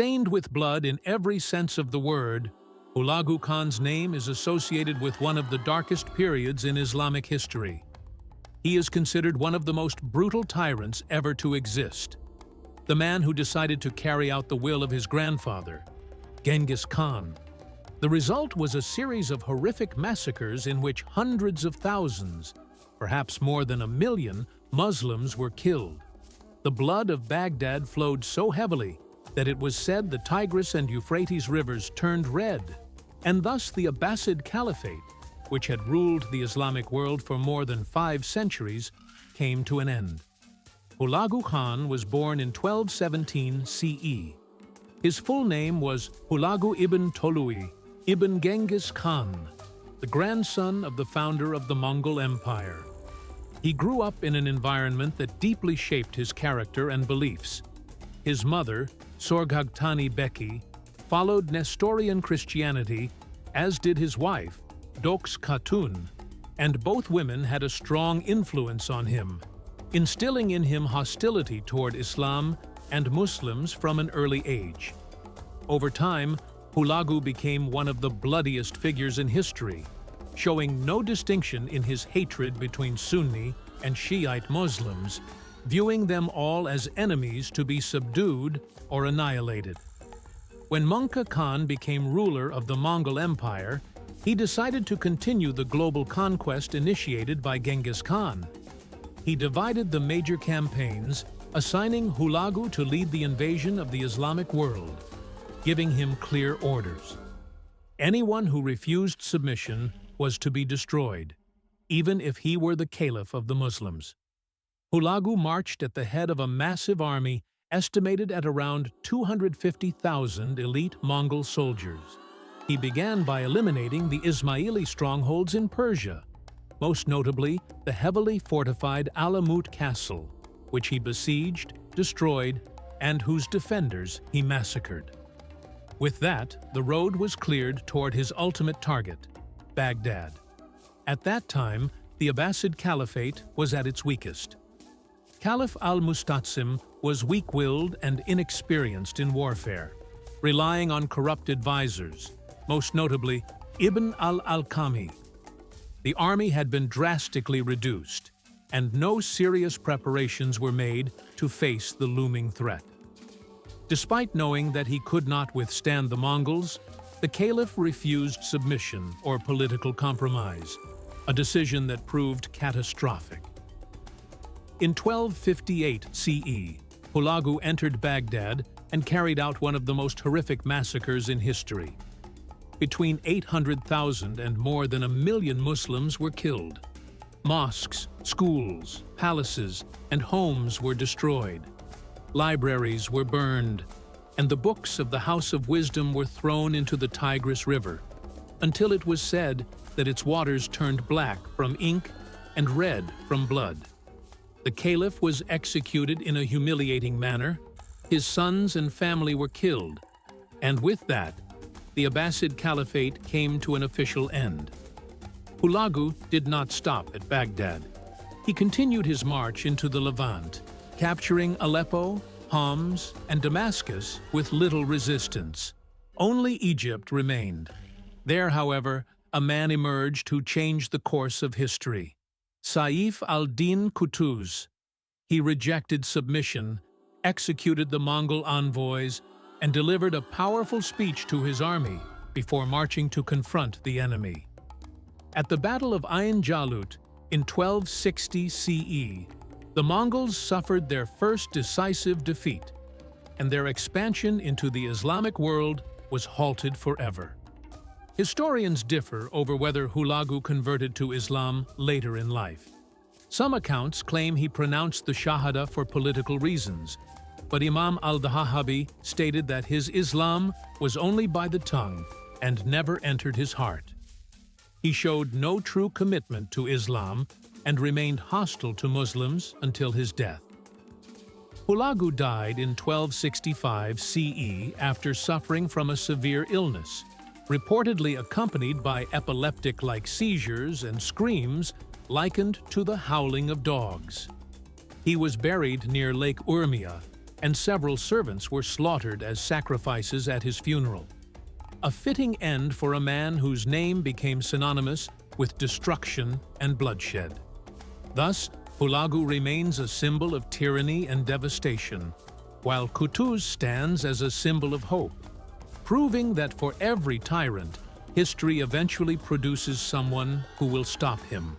Stained with blood in every sense of the word, Hulagu Khan's name is associated with one of the darkest periods in Islamic history. He is considered one of the most brutal tyrants ever to exist. The man who decided to carry out the will of his grandfather, Genghis Khan. The result was a series of horrific massacres in which hundreds of thousands, perhaps more than 1 million, Muslims were killed. The blood of Baghdad flowed so heavily that it was said the Tigris and Euphrates rivers turned red, and thus the Abbasid Caliphate, which had ruled the Islamic world for more than 5 centuries, came to an end. Hulagu Khan was born in 1217 CE. His full name was Hulagu ibn Tolui ibn Genghis Khan, the grandson of the founder of the Mongol Empire. He grew up in an environment that deeply shaped his character and beliefs. His mother, Sorghaghtani Beki, followed Nestorian Christianity, as did his wife, Doks Khatun, and both women had a strong influence on him, instilling in him hostility toward Islam and Muslims from an early age. Over time, Hulagu became one of the bloodiest figures in history, showing no distinction in his hatred between Sunni and Shiite Muslims, viewing them all as enemies to be subdued or annihilated. When Mongol Khan became ruler of the Mongol Empire, he decided to continue the global conquest initiated by Genghis Khan. He divided the major campaigns, assigning Hulagu to lead the invasion of the Islamic world, giving him clear orders. Anyone who refused submission was to be destroyed, even if he were the caliph of the Muslims. Hulagu marched at the head of a massive army estimated at around 250,000 elite Mongol soldiers. He began by eliminating the Ismaili strongholds in Persia, most notably the heavily fortified Alamut Castle, which he besieged, destroyed, and whose defenders he massacred. With that, the road was cleared toward his ultimate target, Baghdad. At that time, the Abbasid Caliphate was at its weakest. Caliph al-Musta'sim was weak-willed and inexperienced in warfare, relying on corrupt advisors, most notably Ibn al-Alqami. The army had been drastically reduced, and no serious preparations were made to face the looming threat. Despite knowing that he could not withstand the Mongols, the caliph refused submission or political compromise, a decision that proved catastrophic. In 1258 CE, Hulagu entered Baghdad and carried out one of the most horrific massacres in history. Between 800,000 and more than 1 million Muslims were killed. Mosques, schools, palaces, and homes were destroyed. Libraries were burned, and the books of the House of Wisdom were thrown into the Tigris River, until it was said that its waters turned black from ink and red from blood. The caliph was executed in a humiliating manner, his sons and family were killed, and with that, the Abbasid Caliphate came to an official end. Hulagu did not stop at Baghdad. He continued his march into the Levant, capturing Aleppo, Homs, and Damascus with little resistance. Only Egypt remained. There, however, a man emerged who changed the course of history. Saif al-Din Qutuz. He rejected submission, executed the Mongol envoys, and delivered a powerful speech to his army before marching to confront the enemy. At the Battle of Ayn Jalut in 1260 CE, the Mongols suffered their first decisive defeat, and their expansion into the Islamic world was halted forever. Historians differ over whether Hulagu converted to Islam later in life. Some accounts claim he pronounced the Shahada for political reasons, but Imam al-Dhahabi stated that his Islam was only by the tongue and never entered his heart. He showed no true commitment to Islam and remained hostile to Muslims until his death. Hulagu died in 1265 CE after suffering from a severe illness, reportedly accompanied by epileptic-like seizures and screams likened to the howling of dogs. He was buried near Lake Urmia, and several servants were slaughtered as sacrifices at his funeral. A fitting end for a man whose name became synonymous with destruction and bloodshed. Thus, Hulagu remains a symbol of tyranny and devastation, while Qutuz stands as a symbol of hope, proving that for every tyrant, history eventually produces someone who will stop him.